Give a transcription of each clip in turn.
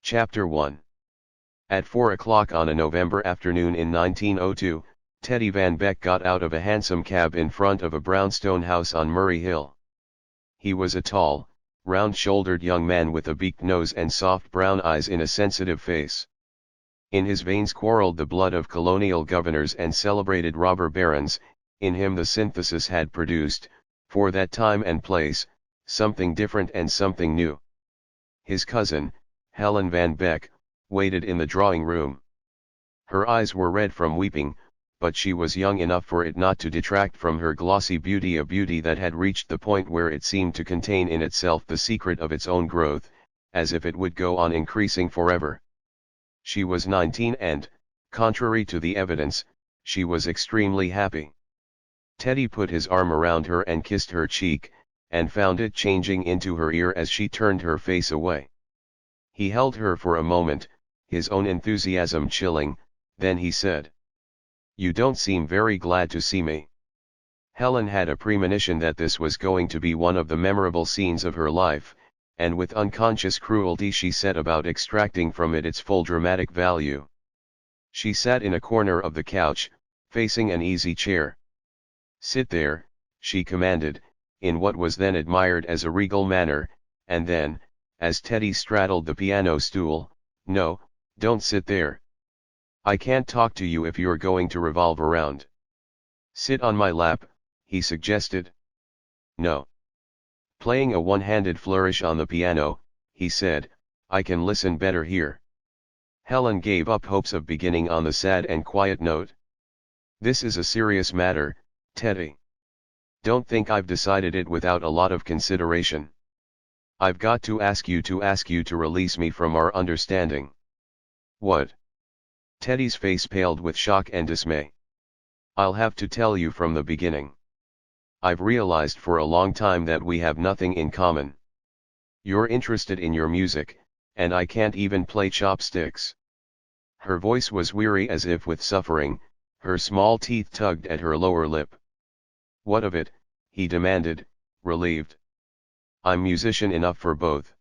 Chapter 1. At 4 o'clock on a November afternoon in 1902, Teddy Van Beck got out of a hansom cab in front of a brownstone house on Murray Hill. He was a tall, round-shouldered young man with a beaked nose and soft brown eyes in a sensitive face. In his veins quarreled the blood of colonial governors and celebrated robber barons. In him the synthesis had produced, for that time and place, something different and something new. His cousin, Helen Van Beck, waited in the drawing room. Her eyes were red from weeping, but she was young enough for it not to detract from her glossy beauty, a beauty that had reached the point where it seemed to contain in itself the secret of its own growth, as if it would go on increasing forever. She was 19 and, contrary to the evidence, she was extremely happy. Teddy put his arm around her and kissed her cheek, and found it changing into her ear as she turned her face away. He held her for a moment, his own enthusiasm chilling, then he said, "You don't seem very glad to see me." Helen had a premonition that this was going to be one of the memorable scenes of her life, and with unconscious cruelty she set about extracting from it its full dramatic value. She sat in a corner of the couch, facing an easy chair. "Sit there," she commanded, in what was then admired as a regal manner, and then, as Teddy straddled the piano stool, "No, don't sit there. I can't talk to you if you're going to revolve around." "Sit on my lap," he suggested. "No." Playing a one-handed flourish on the piano, he said, "I can listen better here." Helen gave up hopes of beginning on the sad and quiet note. "This is a serious matter, Teddy. Don't think I've decided it without a lot of consideration. I've got to ask you to release me from our understanding." "What?" Teddy's face paled with shock and dismay. "I'll have to tell you from the beginning. I've realized for a long time that we have nothing in common. You're interested in your music, and I can't even play chopsticks." Her voice was weary as if with suffering, her small teeth tugged at her lower lip. "What of it?" he demanded, relieved. "I'm musician enough for both.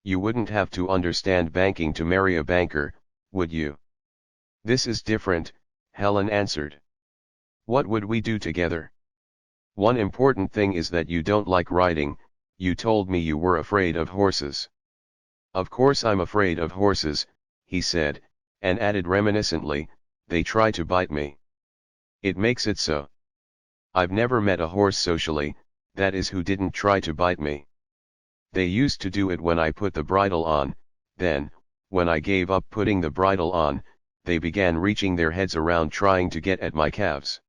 You wouldn't have to understand banking to marry a banker, would you?" "This is different," Helen answered. "What would we do together? One important thing is that you don't like riding. You told me you were afraid of horses." "Of course I'm afraid of horses," he said, and added reminiscently, "They try to bite me. It makes it so. I've never met a horse socially, that is who didn't try to bite me. They used to do it when I put the bridle on, then, when I gave up putting the bridle on, they began reaching their heads around trying to get at my calves."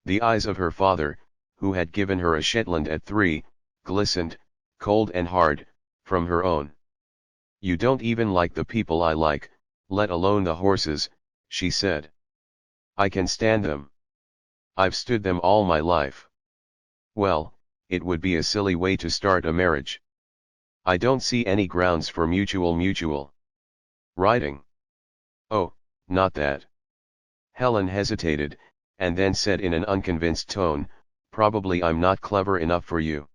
The eyes of her father, who had given her a Shetland at 3, glistened, cold and hard, from her own. "You don't even like the people I like, let alone the horses," she said. "I can stand them. I've stood them all my life." "Well, it would be a silly way to start a marriage. I don't see any grounds for mutual. Riding? Oh, not that." Helen hesitated, and then said in an unconvinced tone, "Probably I'm not clever enough for you."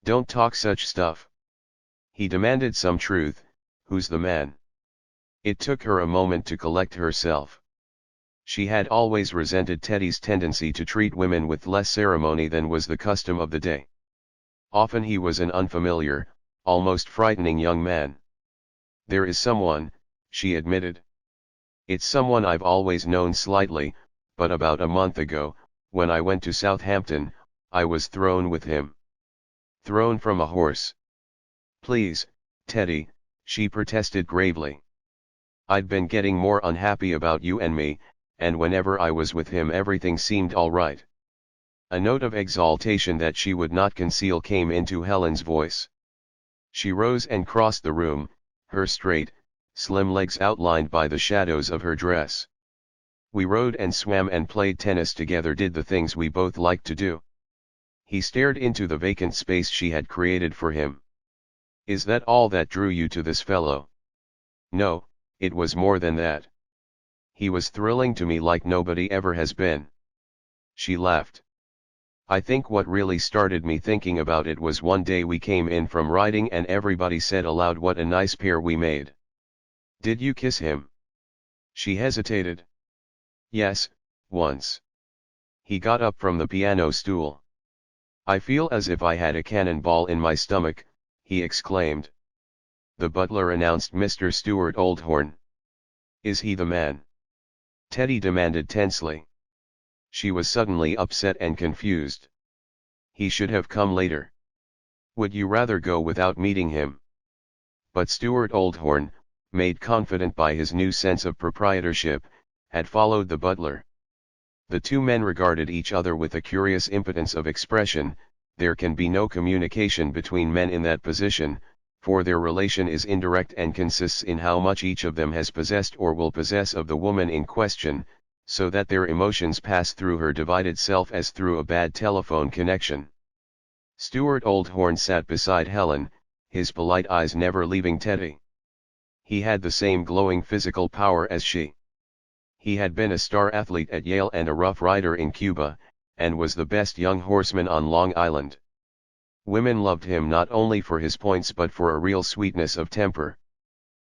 "Don't talk such stuff." He demanded some truth. "Who's the man?" It took her a moment to collect herself. She had always resented Teddy's tendency to treat women with less ceremony than was the custom of the day. Often he was an unfamiliar, almost frightening young man. "There is someone," she admitted. "It's someone I've always known slightly, but about a month ago, when I went to Southampton, I was thrown with him." "Thrown from a horse?" "Please, Teddy," she protested gravely. "I'd been getting more unhappy about you and me, and whenever I was with him everything seemed all right." A note of exaltation that she would not conceal came into Helen's voice. She rose and crossed the room, her straight, slim legs outlined by the shadows of her dress. "We rode and swam and played tennis together, did the things we both liked to do." He stared into the vacant space she had created for him. "Is that all that drew you to this fellow?" "No, it was more than that. He was thrilling to me like nobody ever has been." She laughed. "I think what really started me thinking about it was one day we came in from riding and everybody said aloud what a nice pair we made. Did you kiss him? She hesitated. Yes, once. He got up from the piano stool. I feel as if I had a cannonball in my stomach, he exclaimed. The butler announced Mr. Stuart Oldhorn. Is he the man? Teddy demanded tensely. She was suddenly upset and confused. He should have come later. Would you rather go without meeting him? But Stuart Oldhorn, made confident by his new sense of proprietorship, had followed the butler. The two men regarded each other with a curious impotence of expression. There can be no communication between men in that position, for their relation is indirect and consists in how much each of them has possessed or will possess of the woman in question, so that their emotions pass through her divided self as through a bad telephone connection. Stuart Oldhorn sat beside Helen, his polite eyes never leaving Teddy. He had the same glowing physical power as she. He had been a star athlete at Yale and a rough rider in Cuba, and was the best young horseman on Long Island. Women loved him not only for his points but for a real sweetness of temper.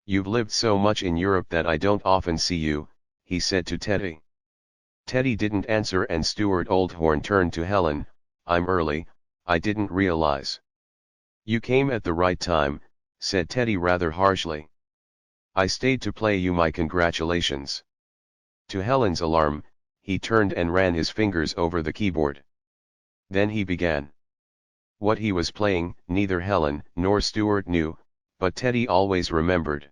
You've lived so much in Europe that I don't often see you, he said to Teddy. Teddy didn't answer and Stuart Oldhorn turned to Helen. I'm early, I didn't realize. You came at the right time, said Teddy rather harshly. I stayed to play you my congratulations. To Helen's alarm, he turned and ran his fingers over the keyboard. Then he began. What he was playing, neither Helen nor Stuart knew, but Teddy always remembered.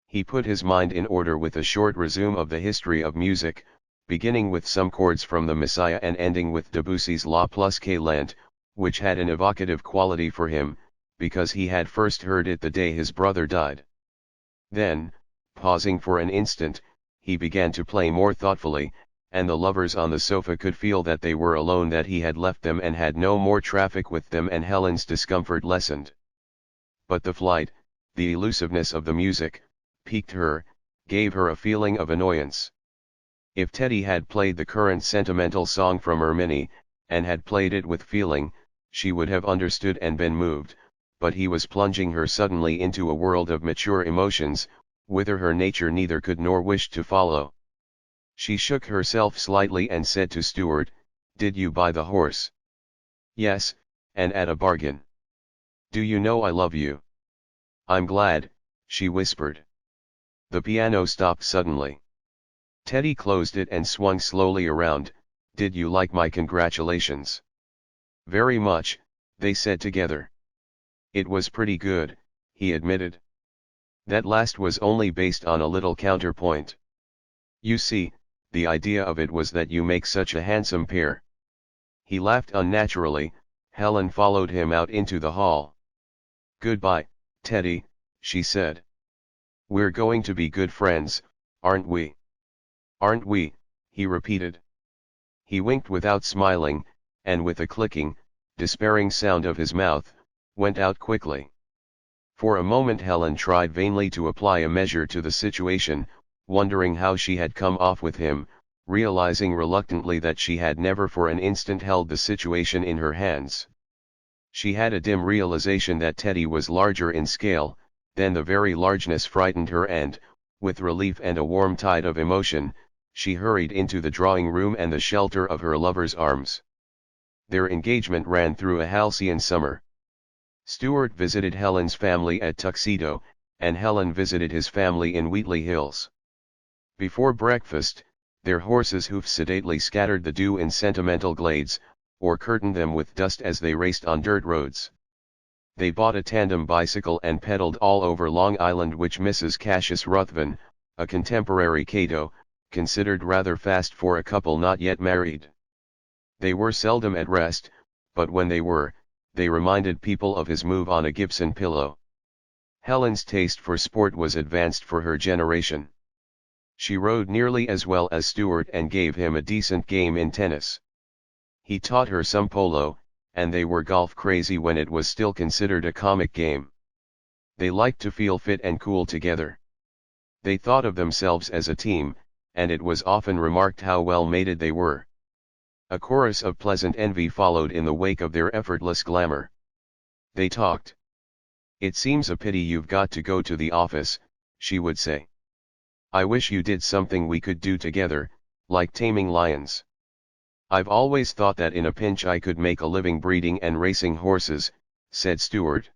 He put his mind in order with a short resume of the history of music, beginning with some chords from the Messiah and ending with Debussy's La plus que Lente, which had an evocative quality for him, because he had first heard it the day his brother died. Then, pausing for an instant, he began to play more thoughtfully, and the lovers on the sofa could feel that they were alone, that he had left them and had no more traffic with them, and Helen's discomfort lessened. But the flight, the elusiveness of the music, piqued her, gave her a feeling of annoyance. If Teddy had played the current sentimental song from Ermini, and had played it with feeling, she would have understood and been moved, but he was plunging her suddenly into a world of mature emotions, whither her nature neither could nor wished to follow. She shook herself slightly and said to Stuart, Did you buy the horse? Yes, and at a bargain. Do you know I love you? I'm glad, she whispered. The piano stopped suddenly. Teddy closed it and swung slowly around. Did you like my congratulations? Very much, they said together. It was pretty good, he admitted. That last was only based on a little counterpoint. You see, the idea of it was that you make such a handsome pair. He laughed unnaturally. Helen followed him out into the hall. Goodbye, Teddy, she said. We're going to be good friends, aren't we? Aren't we? He repeated. He winked without smiling, and with a clicking, despairing sound of his mouth, went out quickly. For a moment Helen tried vainly to apply a measure to the situation, wondering how she had come off with him, realizing reluctantly that she had never for an instant held the situation in her hands. She had a dim realization that Teddy was larger in scale, then the very largeness frightened her and, with relief and a warm tide of emotion, she hurried into the drawing room and the shelter of her lover's arms. Their engagement ran through a halcyon summer. Stuart visited Helen's family at Tuxedo, and Helen visited his family in Wheatley Hills. Before breakfast, their horses' hoofs sedately scattered the dew in sentimental glades, or curtained them with dust as they raced on dirt roads. They bought a tandem bicycle and pedaled all over Long Island, which Mrs. Cassius Ruthven, a contemporary Cato, considered rather fast for a couple not yet married. They were seldom at rest, but when they were, they reminded people of his move on a Gibson pillow. Helen's taste for sport was advanced for her generation. She rode nearly as well as Stuart and gave him a decent game in tennis. He taught her some polo, and they were golf crazy when it was still considered a comic game. They liked to feel fit and cool together. They thought of themselves as a team, and it was often remarked how well mated they were. A chorus of pleasant envy followed in the wake of their effortless glamour. They talked. It seems a pity you've got to go to the office, she would say. I wish you did something we could do together, like taming lions. I've always thought that in a pinch I could make a living breeding and racing horses, said Stuart.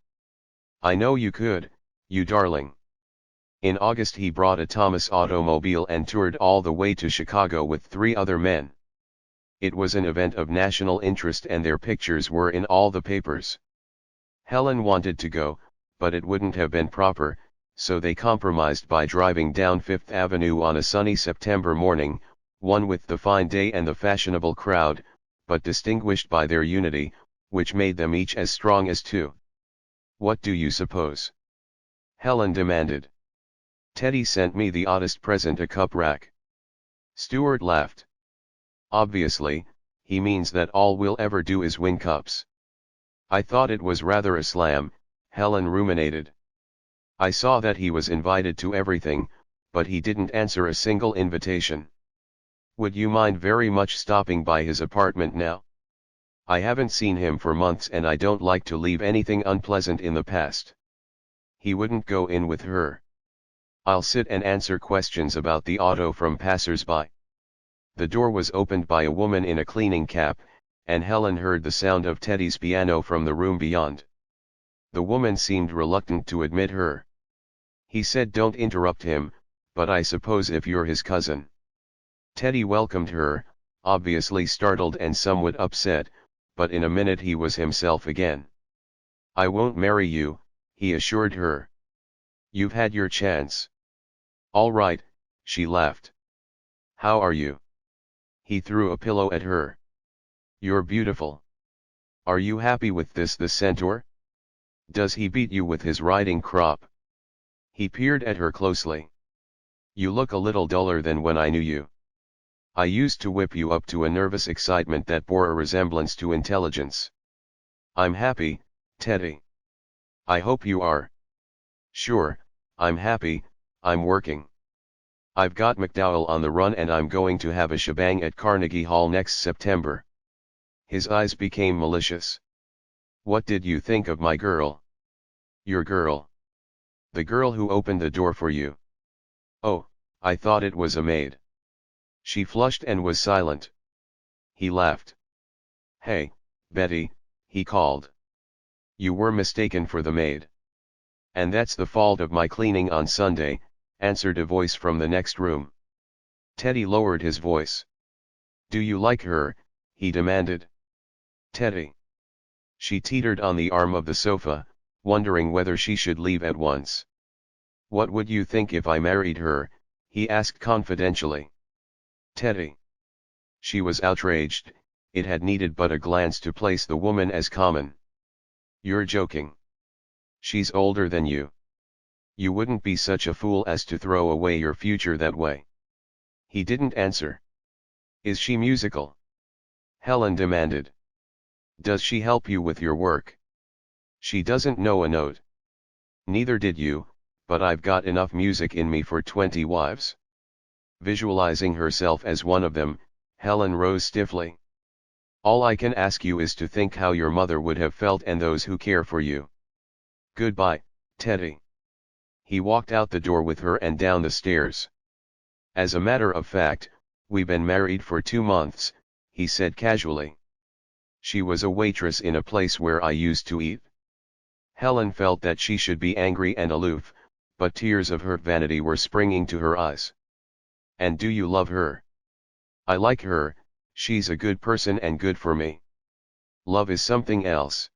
I know you could, you darling. In August he brought a Thomas automobile and toured all the way to Chicago with 3 other men. It was an event of national interest and their pictures were in all the papers. Helen wanted to go, but it wouldn't have been proper, so they compromised by driving down Fifth Avenue on a sunny September morning, one with the fine day and the fashionable crowd, but distinguished by their unity, which made them each as strong as two. What do you suppose? Helen demanded. Teddy sent me the oddest present, a cup rack. Stuart laughed. Obviously, he means that all we'll ever do is win cups. I thought it was rather a slam, Helen ruminated. I saw that he was invited to everything, but he didn't answer a single invitation. Would you mind very much stopping by his apartment now? I haven't seen him for months and I don't like to leave anything unpleasant in the past. He wouldn't go in with her. I'll sit and answer questions about the auto from passers-by. The door was opened by a woman in a cleaning cap, and Helen heard the sound of Teddy's piano from the room beyond. The woman seemed reluctant to admit her. He said, "Don't interrupt him, but I suppose if you're his cousin." Teddy welcomed her, obviously startled and somewhat upset, but in a minute he was himself again. "I won't marry you," he assured her. "You've had your chance." "All right," she laughed. "How are you?" He threw a pillow at her. "You're beautiful. Are you happy with the centaur? Does he beat you with his riding crop?" He peered at her closely. "You look a little duller than when I knew you. I used to whip you up to a nervous excitement that bore a resemblance to intelligence." "I'm happy, Teddy." "I hope you are." "Sure, I'm happy, I'm working. I've got McDowell on the run and I'm going to have a shebang at Carnegie Hall next September." His eyes became malicious. "What did you think of my girl?" "Your girl?" "The girl who opened the door for you." "Oh, I thought it was a maid." She flushed and was silent. He laughed. "Hey, Betty," he called. "You were mistaken for the maid." "And that's the fault of my cleaning on Sunday," answered a voice from the next room. Teddy lowered his voice. "Do you like her?" he demanded. "Teddy." She teetered on the arm of the sofa, wondering whether she should leave at once. "What would you think if I married her?" he asked confidentially. "Teddy." She was outraged, it had needed but a glance to place the woman as common. "You're joking. She's older than you. You wouldn't be such a fool as to throw away your future that way." He didn't answer. "Is she musical?" Helen demanded. "Does she help you with your work?" "She doesn't know a note." "Neither did you, but I've got enough music in me for 20 wives." Visualizing herself as one of them, Helen rose stiffly. "All I can ask you is to think how your mother would have felt and those who care for you. Goodbye, Teddy." He walked out the door with her and down the stairs. "As a matter of fact, we've been married for 2 months, he said casually. She was a waitress in a place where I used to eat." Helen felt that she should be angry and aloof, but tears of hurt vanity were springing to her eyes. "And do you love her?" "I like her, she's a good person and good for me. Love is something else.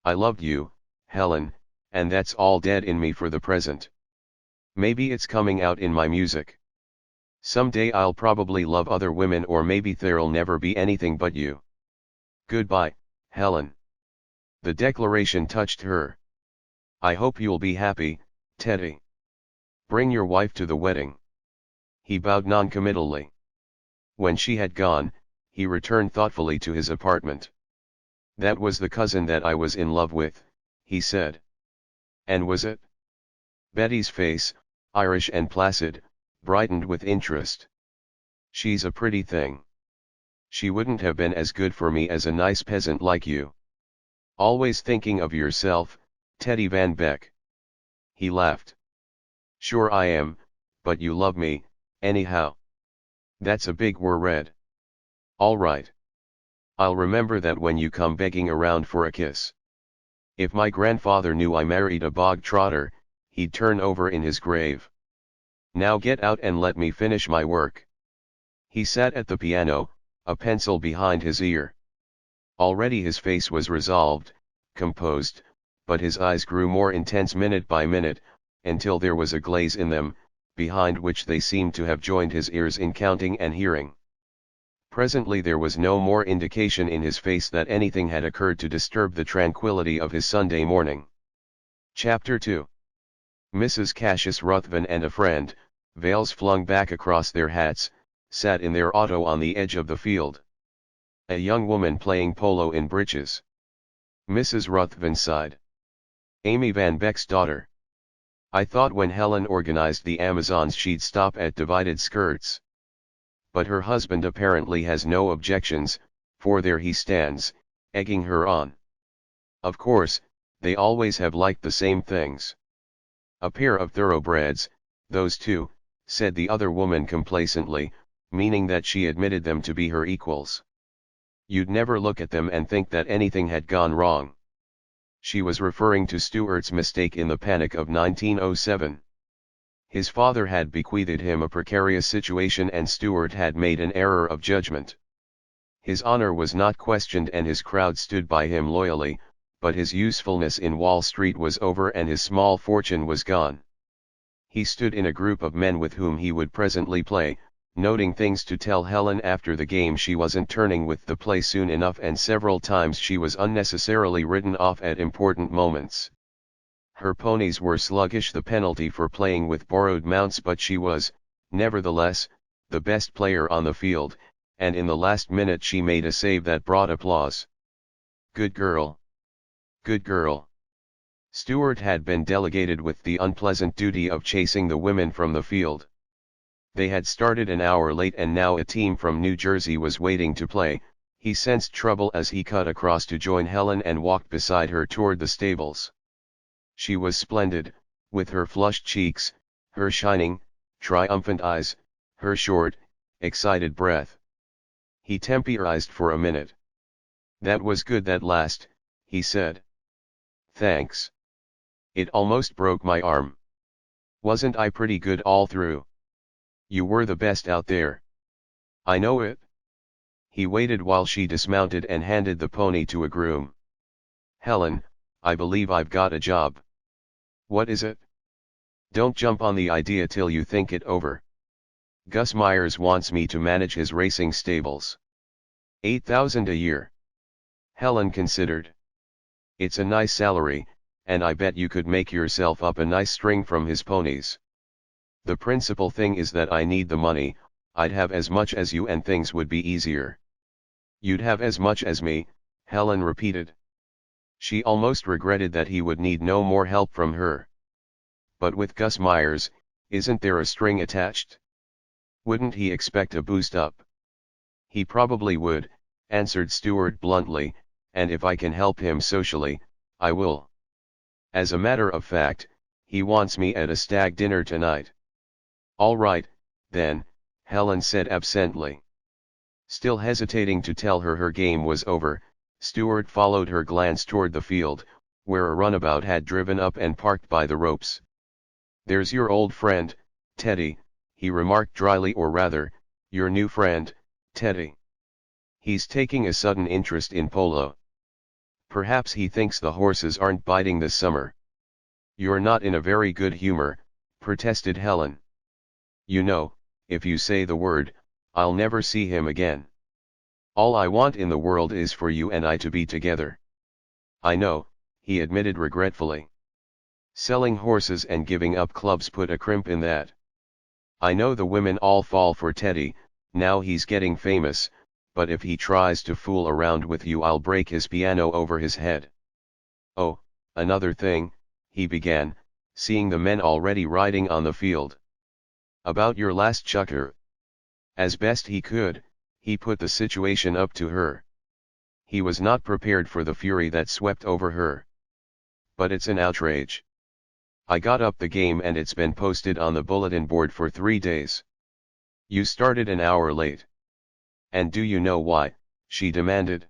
I loved you, Helen, and that's all dead in me for the present. Maybe it's coming out in my music. Someday I'll probably love other women, or maybe there'll never be anything but you. Goodbye, Helen." The declaration touched her. "I hope you'll be happy, Teddy. Bring your wife to the wedding." He bowed noncommittally. When she had gone, he returned thoughtfully to his apartment. "That was the cousin that I was in love with," he said. "And was it?" Betty's face, Irish and placid, brightened with interest. "She's a pretty thing. She wouldn't have been as good for me as a nice peasant like you. Always thinking of yourself, Teddy Van Beck." He laughed. Sure I am, but you love me, anyhow. That's a big word. All right. I'll remember that when you come begging around for a kiss. If my grandfather knew I married a bog trotter, he'd turn over in his grave. Now get out and let me finish my work. He sat at the piano, a pencil behind his ear. Already his face was resolved, composed, but his eyes grew more intense minute by minute, until there was a glaze in them, behind which they seemed to have joined his ears in counting and hearing. Presently there was no more indication in his face that anything had occurred to disturb the tranquility of his Sunday morning. Chapter 2. Mrs. Cassius Ruthven and a friend, veils flung back across their hats, sat in their auto on the edge of the field. A young woman playing polo in breeches. Mrs. Ruthven sighed. Amy Van Beck's daughter. I thought when Helen organized the Amazons she'd stop at divided skirts. But her husband apparently has no objections, for there he stands, egging her on. Of course, they always have liked the same things. A pair of thoroughbreds, those two, said the other woman complacently, meaning that she admitted them to be her equals. You'd never look at them and think that anything had gone wrong. She was referring to Stuart's mistake in the panic of 1907. His father had bequeathed him a precarious situation and Stuart had made an error of judgment. His honor was not questioned and his crowd stood by him loyally, but his usefulness in Wall Street was over and his small fortune was gone. He stood in a group of men with whom he would presently play, noting things to tell Helen after the game. She wasn't turning with the play soon enough and several times she was unnecessarily written off at important moments. Her ponies were sluggish, the penalty for playing with borrowed mounts, but she was, nevertheless, the best player on the field, and in the last minute she made a save that brought applause. Good girl. Good girl. Stuart had been delegated with the unpleasant duty of chasing the women from the field. They had started an hour late and now a team from New Jersey was waiting to play. He sensed trouble as he cut across to join Helen and walked beside her toward the stables. She was splendid, with her flushed cheeks, her shining, triumphant eyes, her short, excited breath. He temporized for a minute. That was good, that last, he said. Thanks. It almost broke my arm. Wasn't I pretty good all through? You were the best out there. I know it. He waited while she dismounted and handed the pony to a groom. Helen, I believe I've got a job. What is it? Don't jump on the idea till you think it over. Gus Myers wants me to manage his racing stables. $8,000 a year. Helen considered. It's a nice salary, and I bet you could make yourself up a nice string from his ponies. The principal thing is that I need the money. I'd have as much as you and things would be easier. You'd have as much as me, Helen repeated. She almost regretted that he would need no more help from her. But with Gus Myers, isn't there a string attached? Wouldn't he expect a boost up? He probably would, answered Stuart bluntly, and if I can help him socially, I will. As a matter of fact, he wants me at a stag dinner tonight. All right, then, Helen said absently. Still hesitating to tell her her game was over, Stuart followed her glance toward the field, where a runabout had driven up and parked by the ropes. There's your old friend, Teddy, he remarked dryly, or rather, your new friend, Teddy. He's taking a sudden interest in polo. Perhaps he thinks the horses aren't biting this summer. You're not in a very good humor, protested Helen. You know, if you say the word, I'll never see him again. All I want in the world is for you and I to be together. I know, he admitted regretfully. Selling horses and giving up clubs put a crimp in that. I know the women all fall for Teddy, now he's getting famous, but if he tries to fool around with you I'll break his piano over his head. Oh, another thing, he began, seeing the men already riding on the field. About your last chukker. As best he could, he put the situation up to her. He was not prepared for the fury that swept over her. But it's an outrage. I got up the game and it's been posted on the bulletin board for 3 days. You started an hour late. And do you know why? She demanded.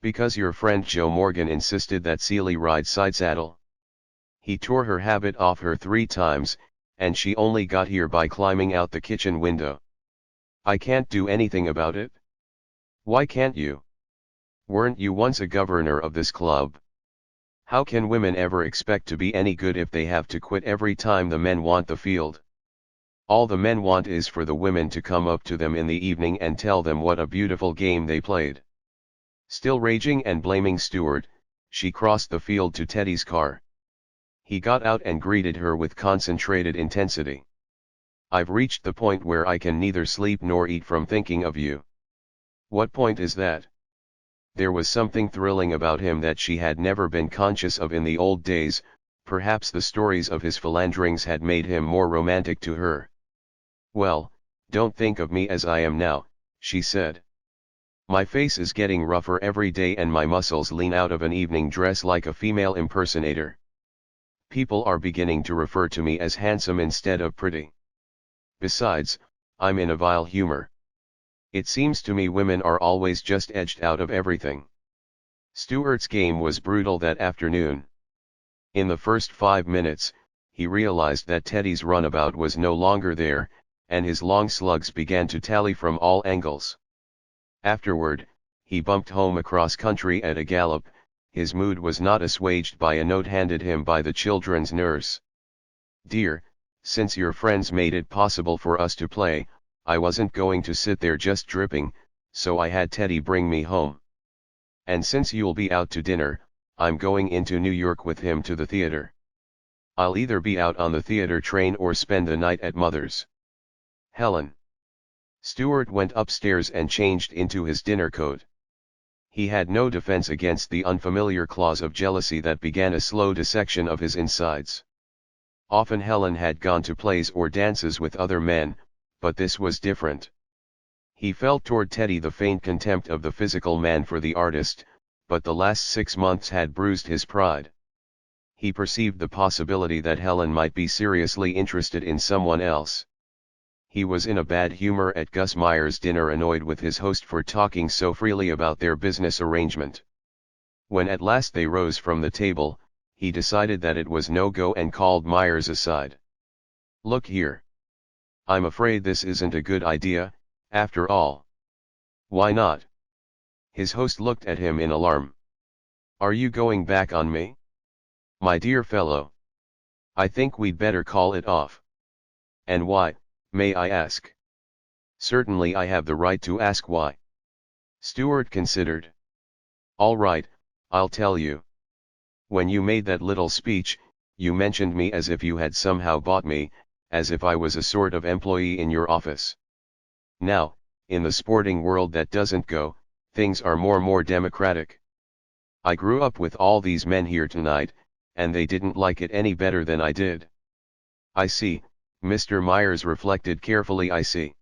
Because your friend Joe Morgan insisted that Celie ride side saddle. He tore her habit off her 3 times, and she only got here by climbing out the kitchen window. I can't do anything about it. Why can't you? Weren't you once a governor of this club? How can women ever expect to be any good if they have to quit every time the men want the field? All the men want is for the women to come up to them in the evening and tell them what a beautiful game they played. Still raging and blaming Stuart, she crossed the field to Teddy's car. He got out and greeted her with concentrated intensity. I've reached the point where I can neither sleep nor eat from thinking of you. What point is that? There was something thrilling about him that she had never been conscious of in the old days, perhaps the stories of his philanderings had made him more romantic to her. Well, don't think of me as I am now, she said. My face is getting rougher every day and my muscles lean out of an evening dress like a female impersonator. People are beginning to refer to me as handsome instead of pretty. Besides, I'm in a vile humor. It seems to me women are always just edged out of everything. Stuart's game was brutal that afternoon. In the first 5 minutes, he realized that Teddy's runabout was no longer there, and his long slugs began to tally from all angles. Afterward, he bumped home across country at a gallop. His mood was not assuaged by a note handed him by the children's nurse. Dear, since your friends made it possible for us to play, I wasn't going to sit there just dripping, so I had Teddy bring me home. And since you'll be out to dinner, I'm going into New York with him to the theater. I'll either be out on the theater train or spend the night at Mother's. Helen. Stuart went upstairs and changed into his dinner coat. He had no defense against the unfamiliar claws of jealousy that began a slow dissection of his insides. Often Helen had gone to plays or dances with other men, but this was different. He felt toward Teddy the faint contempt of the physical man for the artist, but the last 6 months had bruised his pride. He perceived the possibility that Helen might be seriously interested in someone else. He was in a bad humor at Gus Meyer's dinner, annoyed with his host for talking so freely about their business arrangement. When at last they rose from the table, he decided that it was no go and called Myers aside. Look here. I'm afraid this isn't a good idea, after all. Why not? His host looked at him in alarm. Are you going back on me? My dear fellow. I think we'd better call it off. And why, may I ask? Certainly I have the right to ask why. Stuart considered. All right, I'll tell you. When you made that little speech, you mentioned me as if you had somehow bought me, as if I was a sort of employee in your office. Now, in the sporting world that doesn't go, things are more democratic. I grew up with all these men here tonight, and they didn't like it any better than I did. I see, Mr. Myers reflected carefully, I see.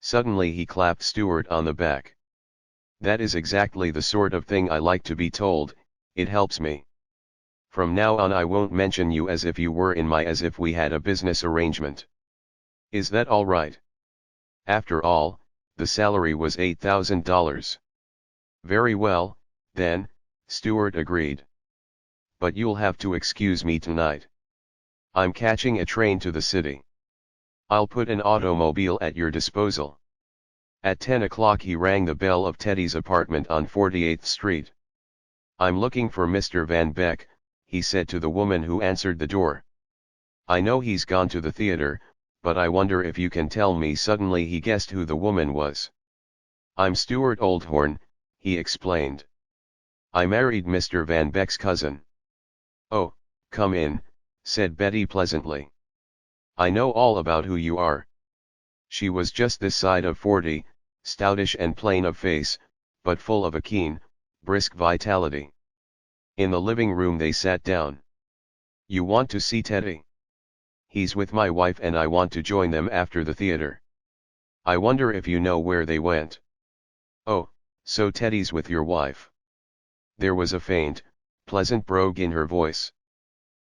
Suddenly he clapped Stuart on the back. That is exactly the sort of thing I like to be told, it helps me. From now on I won't mention you as if you were in my as if we had a business arrangement. Is that all right? After all, the salary was $8,000. Very well, then, Stuart agreed. But you'll have to excuse me tonight. I'm catching a train to the city. I'll put an automobile at your disposal. At 10 o'clock he rang the bell of Teddy's apartment on 48th Street. I'm looking for Mr. Van Beck, he said to the woman who answered the door. I know he's gone to the theater, but I wonder if you can tell me. Suddenly he guessed who the woman was. I'm Stuart Oldhorn, he explained. I married Mr. Van Beck's cousin. Oh, come in, said Betty pleasantly. I know all about who you are. She was just this side of 40, stoutish and plain of face, but full of a keen, brisk vitality. In the living room they sat down. You want to see Teddy? He's with my wife and I want to join them after the theater. I wonder if you know where they went. Oh, so Teddy's with your wife. There was a faint, pleasant brogue in her voice.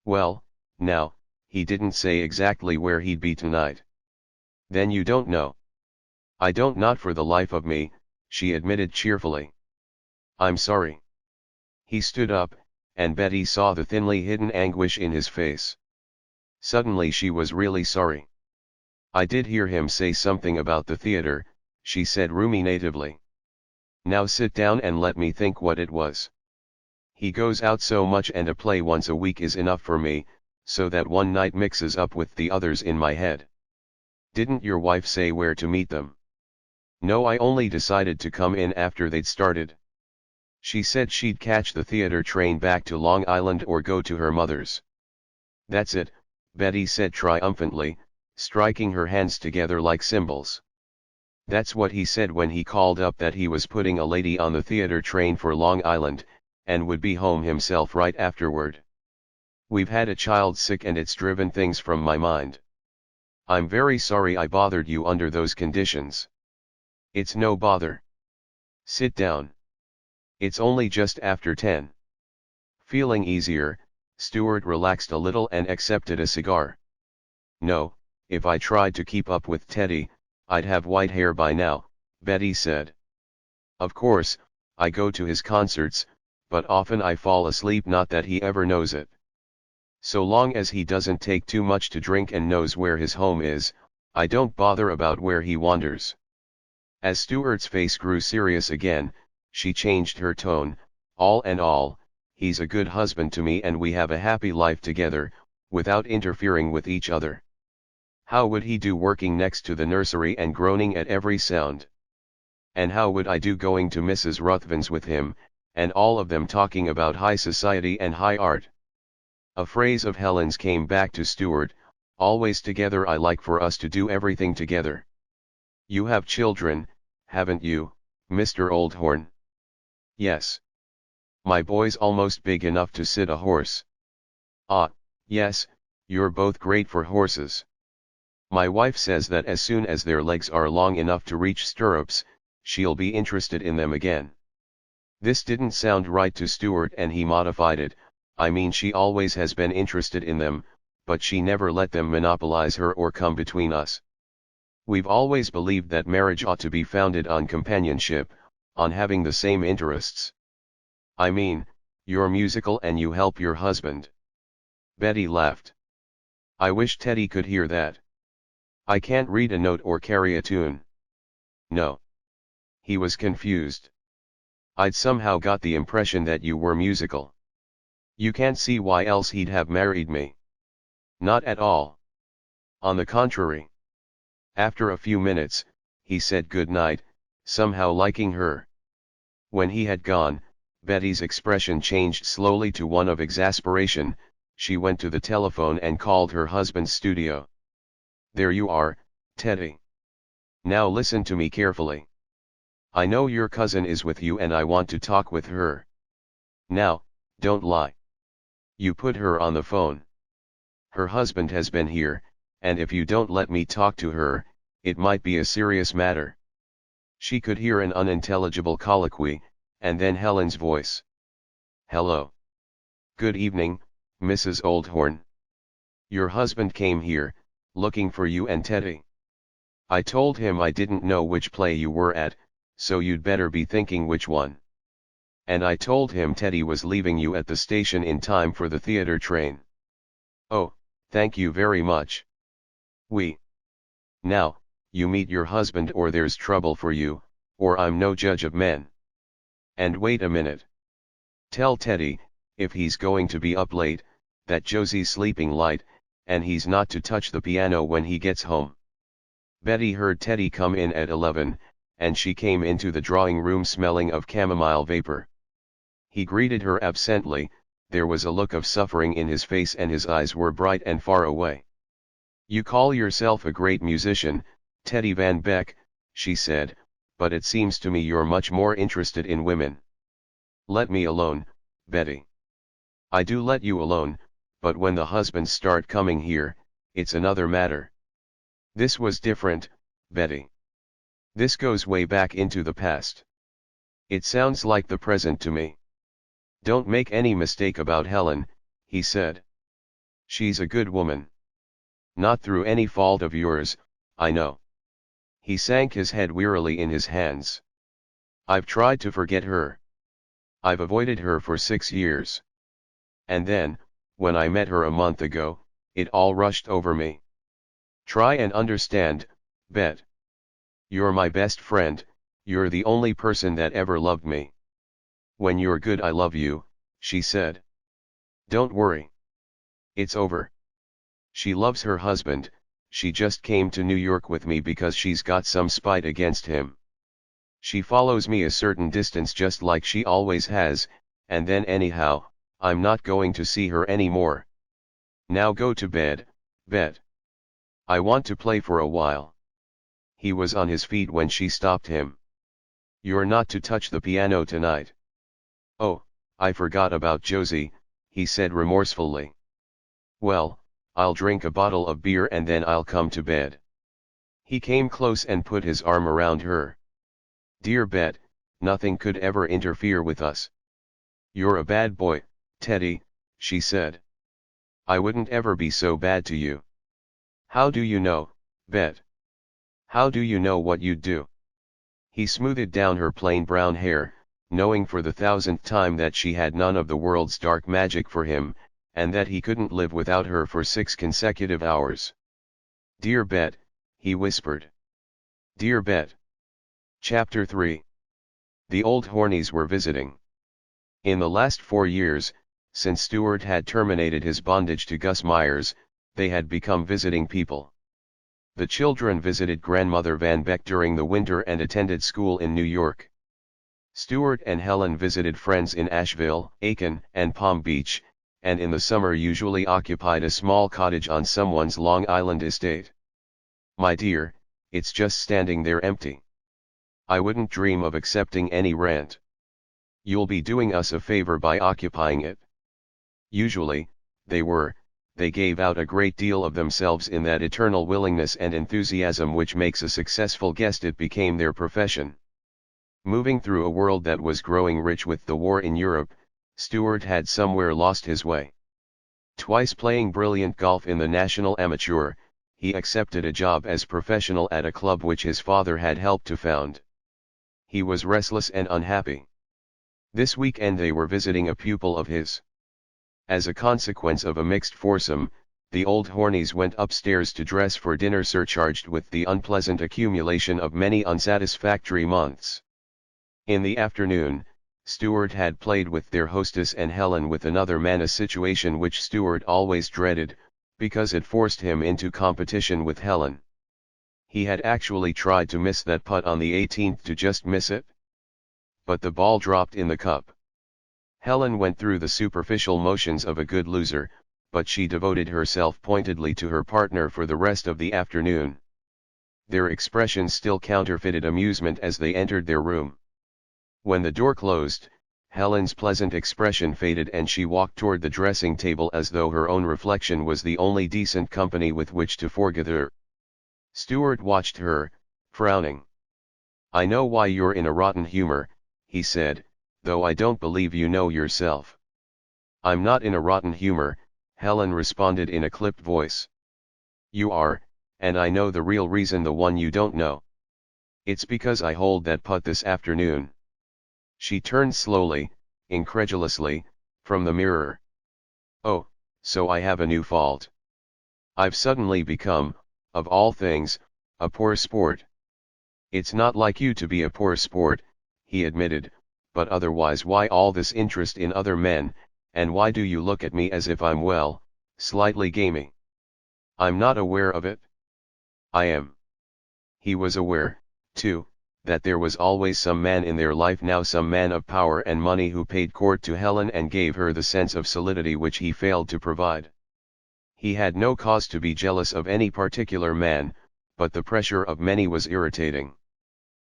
Well, Now, he didn't say exactly where he'd be tonight. Then you don't know? I don't, not for the life of me, she admitted cheerfully. I'm sorry. He stood up, and Betty saw the thinly hidden anguish in his face. Suddenly she was really sorry. I did hear him say something about the theater, she said ruminatively. Now sit down and let me think what it was. He goes out so much and a play once a week is enough for me, so that one night mixes up with the others in my head. Didn't your wife say where to meet them? No, I only decided to come in after they'd started. She said she'd catch the theater train back to Long Island or go to her mother's. That's it, Betty said triumphantly, striking her hands together like cymbals. That's what he said when he called up that he was putting a lady on the theater train for Long Island, and would be home himself right afterward. We've had a child sick and it's driven things from my mind. I'm very sorry I bothered you under those conditions. It's no bother. Sit down. It's only just after 10. Feeling easier, Stuart relaxed a little and accepted a cigar. No, if I tried to keep up with Teddy, I'd have white hair by now, Betty said. Of course, I go to his concerts, but often I fall asleep, not that he ever knows it. So long as he doesn't take too much to drink and knows where his home is, I don't bother about where he wanders. As Stuart's face grew serious again, she changed her tone. All in all, he's a good husband to me and we have a happy life together, without interfering with each other. How would he do working next to the nursery and groaning at every sound? And how would I do going to Mrs. Ruthven's with him, and all of them talking about high society and high art? A phrase of Helen's came back to Stuart, always together. I like for us to do everything together. You have children, haven't you, Mr. Oldhorn? Yes. My boy's almost big enough to sit a horse. Ah, yes, you're both great for horses. My wife says that as soon as their legs are long enough to reach stirrups, she'll be interested in them again. This didn't sound right to Stuart and he modified it. I mean, she always has been interested in them, but she never let them monopolize her or come between us. We've always believed that marriage ought to be founded on companionship, on having the same interests. I mean, you're musical and you help your husband. Betty laughed. I wish Teddy could hear that. I can't read a note or carry a tune. No. He was confused. I'd somehow got the impression that you were musical. You can't see why else he'd have married me. Not at all. On the contrary. After a few minutes, he said good night, somehow liking her. When he had gone, Betty's expression changed slowly to one of exasperation. She went to the telephone and called her husband's studio. There you are, Teddy. Now listen to me carefully. I know your cousin is with you and I want to talk with her. Now, don't lie. You put her on the phone. Her husband has been here, and if you don't let me talk to her, it might be a serious matter. She could hear an unintelligible colloquy, and then Helen's voice. Hello. Good evening, Mrs. Oldhorn. Your husband came here, looking for you and Teddy. I told him I didn't know which play you were at, so you'd better be thinking which one. And I told him Teddy was leaving you at the station in time for the theater train. Oh, thank you very much. Now, you meet your husband or there's trouble for you, or I'm no judge of men. And wait a minute. Tell Teddy, if he's going to be up late, that Josie's sleeping light, and he's not to touch the piano when he gets home. Betty heard Teddy come in at 11, and she came into the drawing room smelling of chamomile vapor. He greeted her absently. There was a look of suffering in his face and his eyes were bright and far away. You call yourself a great musician, Teddy Van Beck, she said, but it seems to me you're much more interested in women. Let me alone, Betty. I do let you alone, but when the husbands start coming here, it's another matter. This was different, Betty. This goes way back into the past. It sounds like the present to me. Don't make any mistake about Helen, he said. She's a good woman. Not through any fault of yours, I know. He sank his head wearily in his hands. I've tried to forget her. I've avoided her for 6 years. And then, when I met her a month ago, it all rushed over me. Try and understand, Bet. You're my best friend, you're the only person that ever loved me. When you're good I love you, she said. Don't worry. It's over. She loves her husband, she just came to New York with me because she's got some spite against him. She follows me a certain distance just like she always has, and then anyhow, I'm not going to see her anymore. Now go to bed, Bet. I want to play for a while. He was on his feet when she stopped him. You're not to touch the piano tonight. Oh, I forgot about Josie, he said remorsefully. Well, I'll drink a bottle of beer and then I'll come to bed. He came close and put his arm around her. Dear Bet, nothing could ever interfere with us. You're a bad boy, Teddy, she said. I wouldn't ever be so bad to you. How do you know, Bet? How do you know what you'd do? He smoothed down her plain brown hair, knowing for the 1000th time that she had none of the world's dark magic for him, and that he couldn't live without her for 6 consecutive hours. Dear Bet, he whispered. Dear Bet. Chapter 3. The old Hornies were visiting. In the last 4 years, since Stuart had terminated his bondage to Gus Myers, they had become visiting people. The children visited Grandmother Van Beck during the winter and attended school in New York. Stuart and Helen visited friends in Asheville, Aiken, and Palm Beach, and in the summer usually occupied a small cottage on someone's Long Island estate. My dear, it's just standing there empty. I wouldn't dream of accepting any rent. You'll be doing us a favor by occupying it. Usually, they gave out a great deal of themselves in that eternal willingness and enthusiasm which makes a successful guest. It became their profession. Moving through a world that was growing rich with the war in Europe, Stuart had somewhere lost his way. Twice playing brilliant golf in the National Amateur, he accepted a job as professional at a club which his father had helped to found. He was restless and unhappy. This weekend they were visiting a pupil of his. As a consequence of a mixed foursome, the old Hornies went upstairs to dress for dinner, surcharged with the unpleasant accumulation of many unsatisfactory months. In the afternoon, Stuart had played with their hostess and Helen with another man, a situation which Stuart always dreaded, because it forced him into competition with Helen. He had actually tried to miss that putt on the 18th, to just miss it. But the ball dropped in the cup. Helen went through the superficial motions of a good loser, but she devoted herself pointedly to her partner for the rest of the afternoon. Their expressions still counterfeited amusement as they entered their room. When the door closed, Helen's pleasant expression faded and she walked toward the dressing table as though her own reflection was the only decent company with which to forgather. Stuart watched her, frowning. I know why you're in a rotten humor, he said, though I don't believe you know yourself. I'm not in a rotten humor, Helen responded in a clipped voice. You are, and I know the real reason, the one you don't know. It's because I hold that putt this afternoon. She turned slowly, incredulously, from the mirror. Oh, so I have a new fault. I've suddenly become, of all things, a poor sport. It's not like you to be a poor sport, he admitted, but otherwise why all this interest in other men, and why do you look at me as if I'm well, slightly gamey? I'm not aware of it. I am. He was aware, too, that there was always some man in their life now, some man of power and money who paid court to Helen and gave her the sense of solidity which he failed to provide. He had no cause to be jealous of any particular man, but the pressure of many was irritating.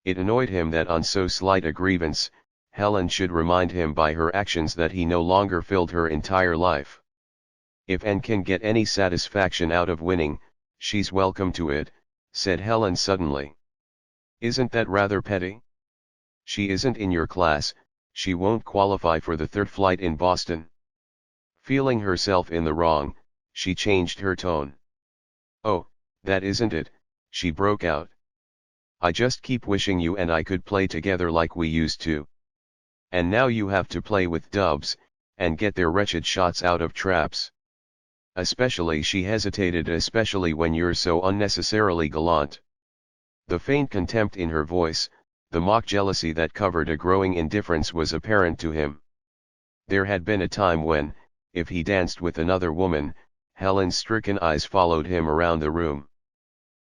It annoyed him that on so slight a grievance, Helen should remind him by her actions that he no longer filled her entire life. If Anne can get any satisfaction out of winning, she's welcome to it, said Helen suddenly. Isn't that rather petty? She isn't in your class, she won't qualify for the third flight in Boston. Feeling herself in the wrong, She changed her tone. "Oh, that isn't it," she broke out. "I just keep wishing you and I could play together like we used to. And now you have to play with dubs, and get their wretched shots out of traps. Especially," she hesitated, "especially when you're so unnecessarily gallant." The faint contempt in her voice, the mock jealousy that covered a growing indifference was apparent to him. There had been a time when, if he danced with another woman, Helen's stricken eyes followed him around the room.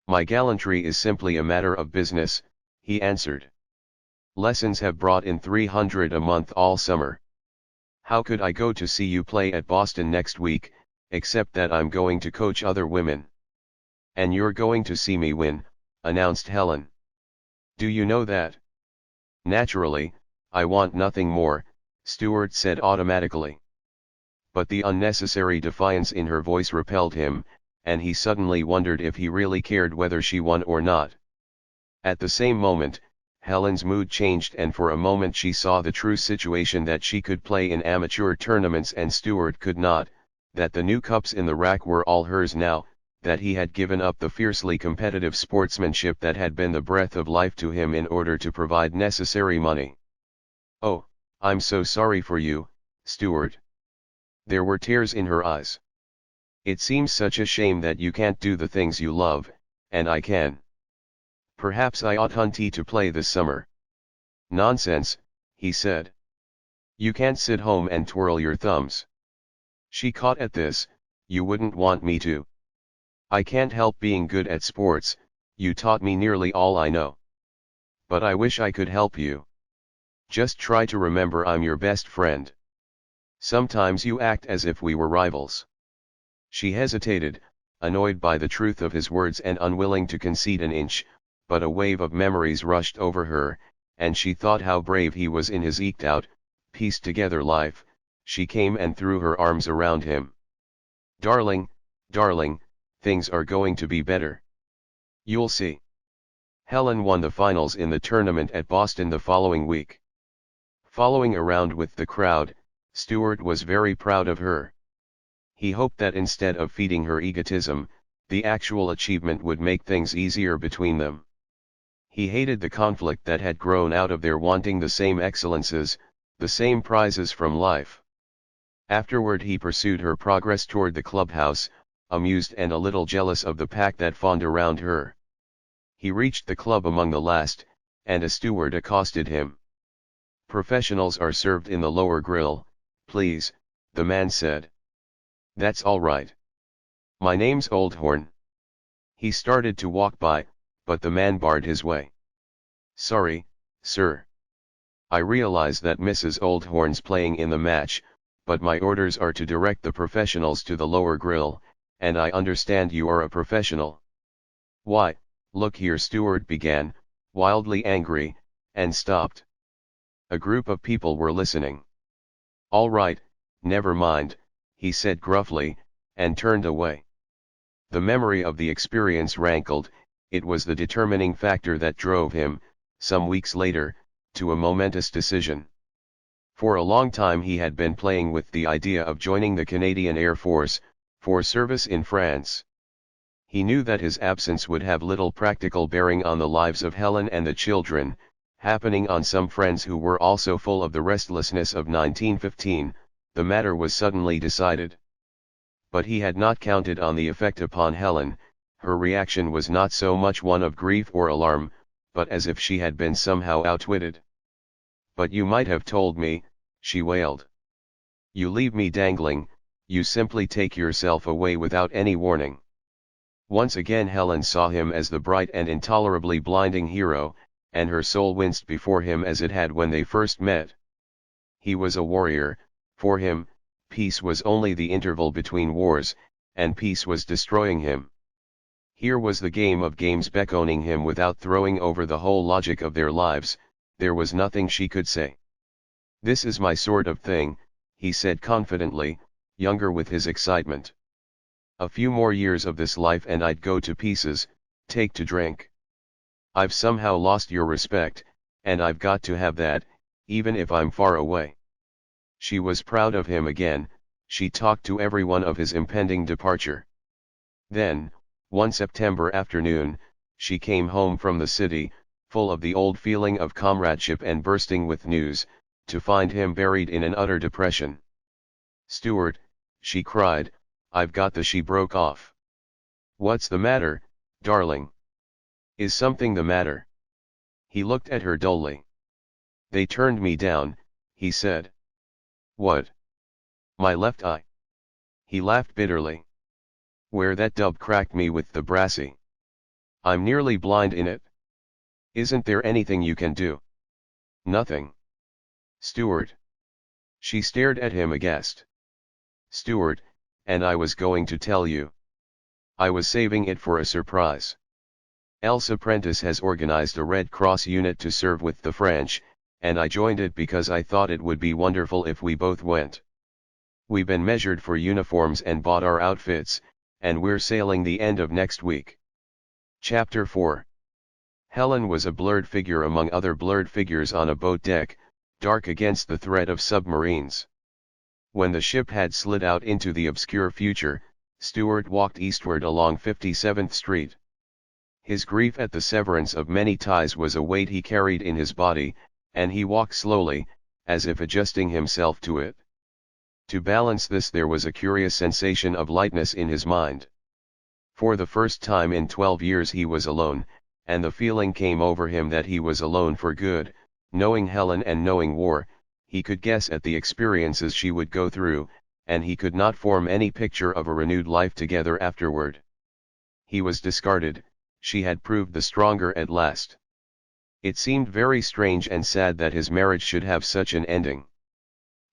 "My gallantry is simply a matter of business," he answered. "Lessons have brought in 300 a month all summer. How could I go to see you play at Boston next week, except that I'm going to coach other women?" "And you're going to see me win," announced Helen. "Do you know that?" "Naturally, I want nothing more," Stuart said automatically. But the unnecessary defiance in her voice repelled him, and he suddenly wondered if he really cared whether she won or not. At the same moment, Helen's mood changed, and for a moment she saw the true situation, that she could play in amateur tournaments and Stuart could not, that the new cups in the rack were all hers now, that he had given up the fiercely competitive sportsmanship that had been the breath of life to him in order to provide necessary money. "Oh, I'm so sorry for you, Stuart." There were tears in her eyes. "It seems such a shame that you can't do the things you love, and I can. Perhaps I ought hunty to play this summer." "Nonsense," he said. "You can't sit home and twirl your thumbs." She caught at this. "You wouldn't want me to." "I can't help being good at sports, you taught me nearly all I know. But I wish I could help you. Just try to remember I'm your best friend. Sometimes you act as if we were rivals." She hesitated, annoyed by the truth of his words and unwilling to concede an inch, but a wave of memories rushed over her, and she thought how brave he was in his eked-out, pieced-together life. She came and threw her arms around him. "Darling, darling, things are going to be better. You'll see." Helen won the finals in the tournament at Boston the following week. Following around with the crowd, Stuart was very proud of her. He hoped that instead of feeding her egotism, the actual achievement would make things easier between them. He hated the conflict that had grown out of their wanting the same excellences, the same prizes from life. Afterward he pursued her progress toward the clubhouse, amused and a little jealous of the pack that fawned around her. He reached the club among the last, and a steward accosted him. "Professionals are served in the lower grill, please," the man said. "That's all right. My name's Oldhorn." He started to walk by, but the man barred his way. "Sorry, sir. I realize that Mrs. Oldhorn's playing in the match, but my orders are to direct the professionals to the lower grill, and I understand you are a professional." "Why, look here," Stuart began, wildly angry, and stopped. A group of people were listening. "All right, never mind," he said gruffly, and turned away. The memory of the experience rankled. It was the determining factor that drove him, some weeks later, to a momentous decision. For a long time he had been playing with the idea of joining the Canadian Air Force, for service in France. He knew that his absence would have little practical bearing on the lives of Helen and the children, happening on some friends who were also full of the restlessness of 1915, the matter was suddenly decided. But he had not counted on the effect upon Helen. Her reaction was not so much one of grief or alarm, but as if she had been somehow outwitted. "But you might have told me," she wailed. "You leave me dangling, you simply take yourself away without any warning." Once again Helen saw him as the bright and intolerably blinding hero, and her soul winced before him as it had when they first met. He was a warrior. For him, peace was only the interval between wars, and peace was destroying him. Here was the game of games beckoning him without throwing over the whole logic of their lives. There was nothing she could say. "This is my sort of thing," he said confidently, younger with his excitement. "A few more years of this life and I'd go to pieces, take to drink. I've somehow lost your respect, and I've got to have that, even if I'm far away." She was proud of him again, She talked to everyone of his impending departure. Then, one September afternoon, she came home from the city, full of the old feeling of comradeship and bursting with news, to find him buried in an utter depression. "Stuart," she cried, "I've got the..." She broke off. "What's the matter, darling? Is something the matter?" He looked at her dully. "They turned me down," he said. "What?" "My left eye." He laughed bitterly. "Where that dub cracked me with the brassy. I'm nearly blind in it. Isn't there anything you can do?" "Nothing." "Stuart." She stared at him aghast. "Stuart, and I was going to tell you. I was saving it for a surprise. El's apprentice has organized a Red Cross unit to serve with the French, and I joined it because I thought it would be wonderful if we both went. We've been measured for uniforms and bought our outfits, and we're sailing the end of next week." Chapter 4. Helen was a blurred figure among other blurred figures on a boat deck, dark against the threat of submarines. When the ship had slid out into the obscure future, Stuart walked eastward along 57th Street. His grief at the severance of many ties was a weight he carried in his body, and he walked slowly, as if adjusting himself to it. To balance this, there was a curious sensation of lightness in his mind. For the first time in 12 years he was alone, and the feeling came over him that he was alone for good. Knowing Helen and knowing war, he could guess at the experiences she would go through, and he could not form any picture of a renewed life together afterward. He was discarded, she had proved the stronger at last. It seemed very strange and sad that his marriage should have such an ending.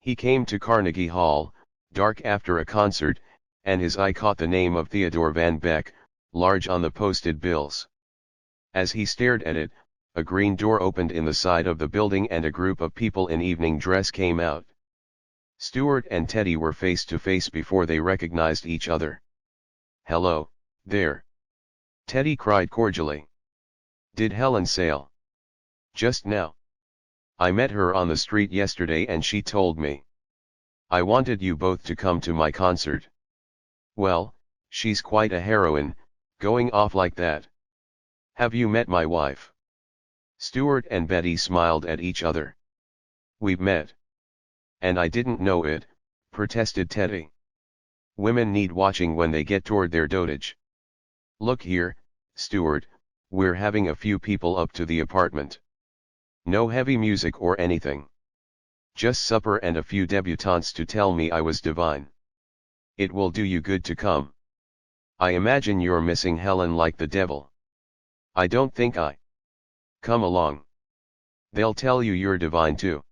He came to Carnegie Hall, dark after a concert, and his eye caught the name of Theodore Van Beck, large on the posted bills. As he stared at it, a green door opened in the side of the building and a group of people in evening dress came out. Stuart and Teddy were face to face before they recognized each other. "Hello, there," Teddy cried cordially. "Did Helen sail?" "Just now. I met her on the street yesterday and she told me. I wanted you both to come to my concert." "Well, she's quite a heroine, going off like that. Have you met my wife?" Stuart and Betty smiled at each other. "We've met." "And I didn't know it," protested Teddy. "Women need watching when they get toward their dotage. Look here, Stuart, we're having a few people up to the apartment. No heavy music or anything. Just supper and a few debutantes to tell me I was divine. It will do you good to come. I imagine you're missing Helen like the devil." "I don't think I." "Come along. They'll tell you you're divine too."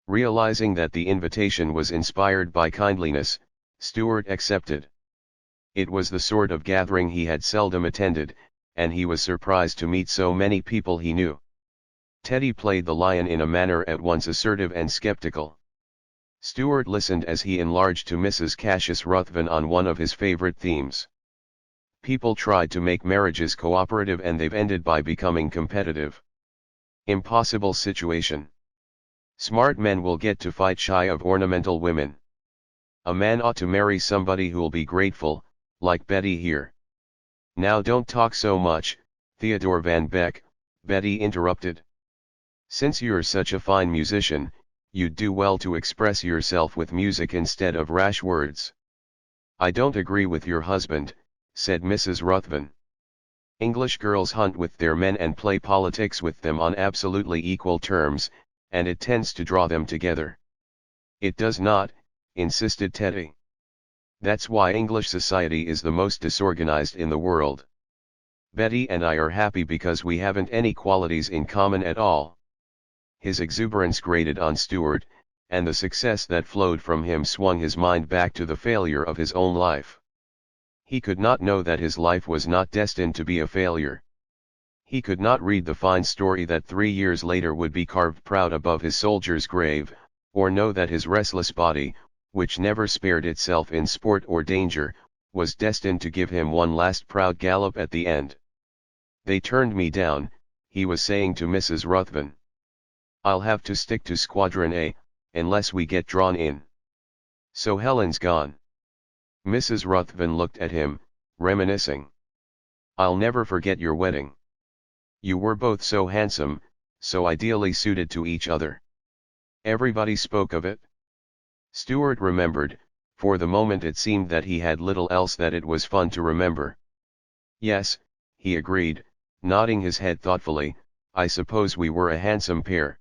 Realizing that the invitation was inspired by kindliness, Stuart accepted. It was the sort of gathering he had seldom attended, and he was surprised to meet so many people he knew. Teddy played the lion in a manner at once assertive and skeptical. Stuart listened as he enlarged to Mrs. Cassius Ruthven on one of his favorite themes. People tried to make marriages cooperative and they've ended by becoming competitive. Impossible situation. Smart men will get to fight shy of ornamental women. A man ought to marry somebody who'll be grateful, like Betty here." "Now don't talk so much, Theodore Van Beck," Betty interrupted. "Since you're such a fine musician, you'd do well to express yourself with music instead of rash words." "I don't agree with your husband," said Mrs. Ruthven. "English girls hunt with their men and play politics with them on absolutely equal terms, and it tends to draw them together." "It does not," insisted Teddy. "That's why English society is the most disorganized in the world. Betty and I are happy because we haven't any qualities in common at all." His exuberance grated on Stuart, and the success that flowed from him swung his mind back to the failure of his own life. He could not know that his life was not destined to be a failure. He could not read the fine story that 3 years later would be carved proud above his soldier's grave, or know that his restless body, which never spared itself in sport or danger, was destined to give him one last proud gallop at the end. "They turned me down," he was saying to Mrs. Ruthven. "I'll have to stick to Squadron A, unless we get drawn in." So Helen's gone. Mrs. Ruthven looked at him, reminiscing. I'll never forget your wedding. You were both so handsome, so ideally suited to each other. Everybody spoke of it. Stuart remembered, for the moment it seemed that he had little else that it was fun to remember. Yes, he agreed, nodding his head thoughtfully, I suppose we were a handsome pair.